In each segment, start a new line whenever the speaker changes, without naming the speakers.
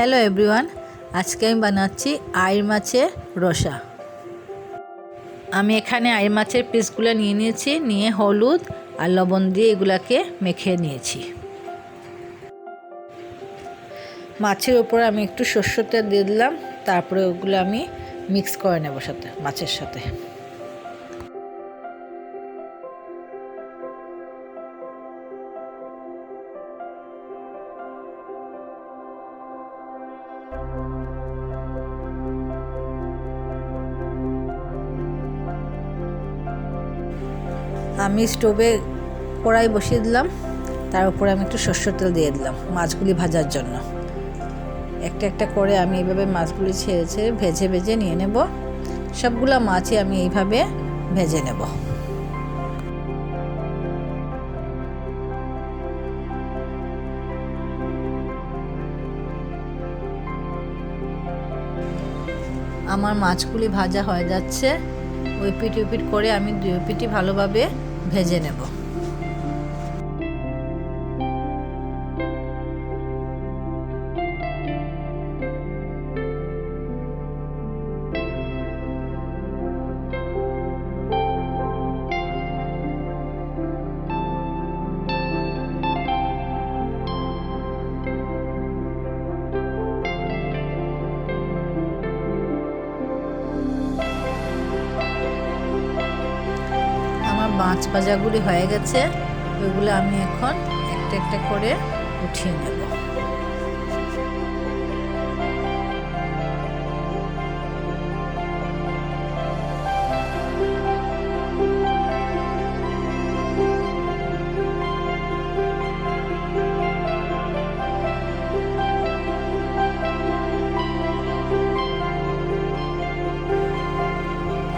Hello everyone, আজকে আমি বানাচ্ছি আইর মাছের রসা। আমি এখানে আইর মাছের পিসগুলো নিয়ে নিয়েছি, নিয়ে হলুদ আর লবণ দিয়ে এগুলাকে মেখে নিয়েছি। মাছের উপরে আমি একটু সরষের তেল দিয়ে দিলাম, তারপরে ওগুলো আমি মিক্স করে নেব সাথে মাছের সাথে। আমি স্টোভে কড়াই বসিয়ে দিলাম, তার উপরে আমি একটু সরষের তেল দিয়ে দিলাম মাছগুলি ভাজার জন্য। একটা একটা করে আমি এইভাবে মাছগুলি ছেড়ে ছেড়ে ভেজে ভেজে নিয়ে নেব। সবগুলা মাছই আমি এইভাবে ভেজে নেব। আমার মাছগুলি ভাজা হয়ে যাচ্ছে, ওই পিঠ ওপিঠ করে আমি দুই পিঠই ভালোভাবে ভেজে নেব। মাছ ভাজাগুলি হয়ে গেছে, ওইগুলো আমি এখন একটা একটা করে উঠিয়ে নেব।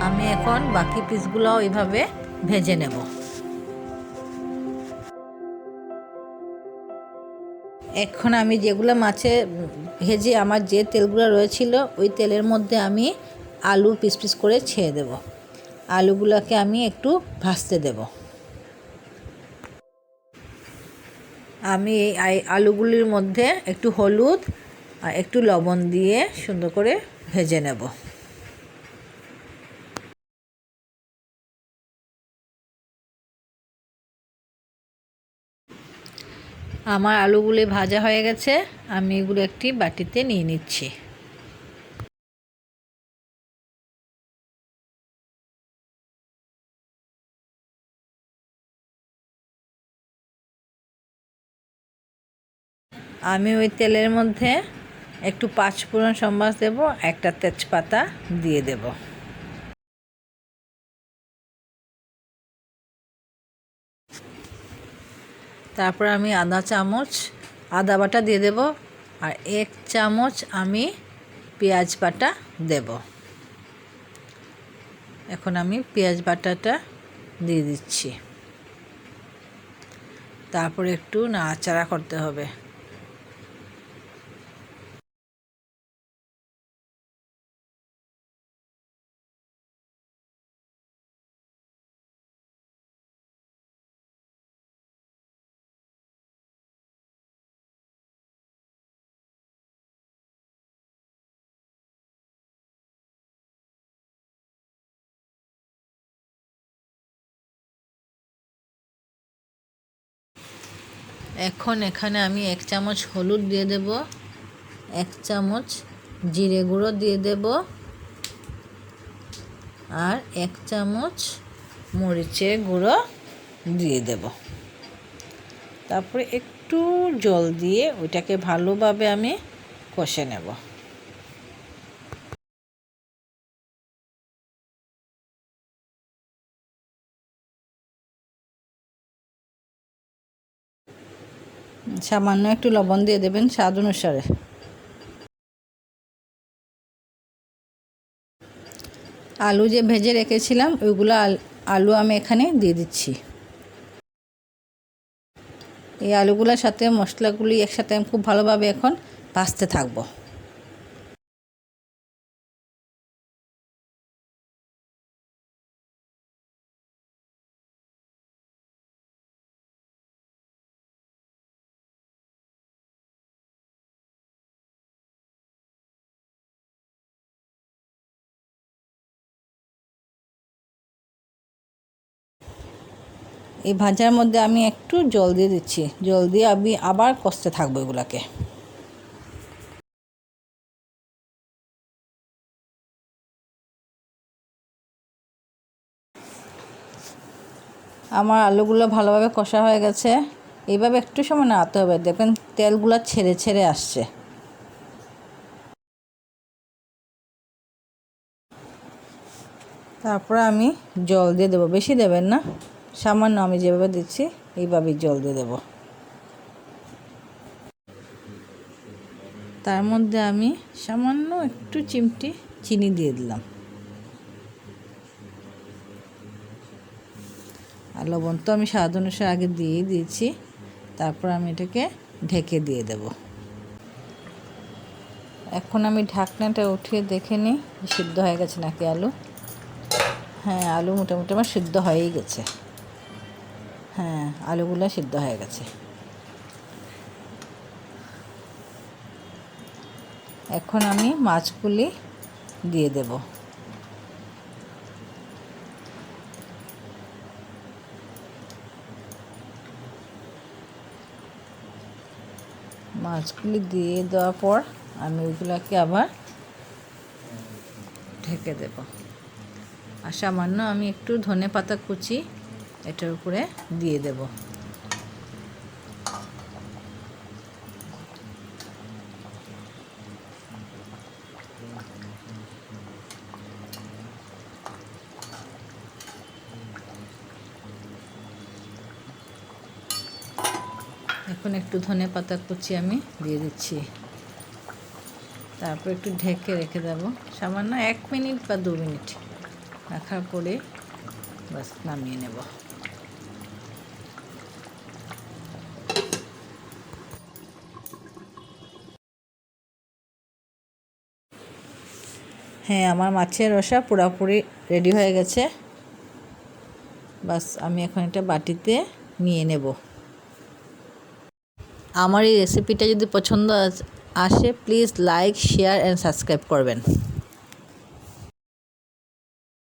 আমি এখন বাকি পিসগুলো ওইভাবে ভেজে নেব। এখন আমি যেগুলো মাছে ভেজে আমার যে তেলগুলো রয়েছিল, ওই তেলের মধ্যে আমি আলু পিস পিস করে ছেড়ে দেব। আলুগুলোকে আমি একটু ভাজতে দেব। আমি এই আলুগুলির মধ্যে একটু হলুদ আর একটু লবণ দিয়ে সুন্দর করে ভেজে নেব। আমার আলুগুলি ভাজা হয়ে গেছে, আমি এগুলো একটি বাটিতে নিয়ে নিচ্ছি। আমি ওই তেলের মধ্যে একটু পাঁচফোড়ন সম্বাস দেব, একটা তেজপাতা দিয়ে দেব। তারপর আমি আদা বাটা দিয়ে দেব, আর 1 চামচ আমি পেঁয়াজ বাটা দেব। এখন আমি পেঁয়াজ বাটাটা দিয়ে দিচ্ছি। তারপর একটু নাড়াচাড়া করতে হবে। এখন এখানে আমি 1 চামচ হলুদ দিয়ে দেব, 1 চামচ জিরে গুঁড়ো দিয়ে দেব, আর 1 চামচ মরিচের গুঁড়ো দিয়ে দেব। তারপরে একটু জল দিয়ে ওইটাকে ভালোভাবে আমি কষে নেব। সামান্য একটু লবণ দিয়ে দেবেন স্বাদ অনুসারে। আলু যে ভেজে রেখেছিলাম ওইগুলো আলু আমি এখানে দিয়ে দিচ্ছি। এই আলুগুলোর সাথে মশলাগুলি একসাথে আমি খুব ভালোভাবে এখন ভাজতে থাকবো। এই ভাজার মধ্যে আমি একটু জল দিয়ে দিচ্ছি, জল দিয়ে আমি আবার কষতে থাকবো এগুলাকে। আমার আলুগুলো ভালোভাবে কষা হয়ে গেছে। এইভাবে একটু সময় নাড়াতে হবে, দেখবেন তেলগুলো ছেড়ে ছেড়ে আসছে। তারপরে আমি জল দিয়ে দেবো, বেশি দেবেন না, সামান্য আমি যেভাবে দিচ্ছি এইভাবেই জল দিয়ে দেবো। তার মধ্যে আমি সামান্য একটু চিমটি চিনি দিয়ে দিলাম। আর লবণ তো আমি স্বাদ অনুসারে আগে দিয়েই দিয়েছি। তারপর আমি এটাকে ঢেকে দিয়ে দেব। এখন আমি ঢাকনাটা উঠিয়ে দেখে নিই সিদ্ধ হয়ে গেছে নাকি আলু। হ্যাঁ, আলু মোটামুটি আমার সিদ্ধ হয়েই গেছে। হ্যাঁ, আলুগুলো সিদ্ধ হয়ে গেছে। এখন আমি মাছগুলি দিয়ে দেব। মাছগুলি দিয়ে দেওয়ার পর আমি ওইগুলোকে আবার ঢেকে দেব। আর সামান্য আমি একটু ধনেপাতা কুচি এটার উপরে দিয়ে দেব। এখন একটু ধনেপাতা কুচি আমি দিয়ে দিচ্ছি। তারপর একটু ঢেকে রেখে দেব সামান্য 1 মিনিট বা 2 মিনিট রাখার পরে বাস নামিয়ে নেব। হ্যাঁ, আমার মাছের রসা পুরোপুরি রেডি হয়ে গেছে। বাস আমি এখন একটা বাটিতে নিয়ে নেব। আমার এই রেসিপিটা যদি পছন্দ আসে please like, share and subscribe করবেন।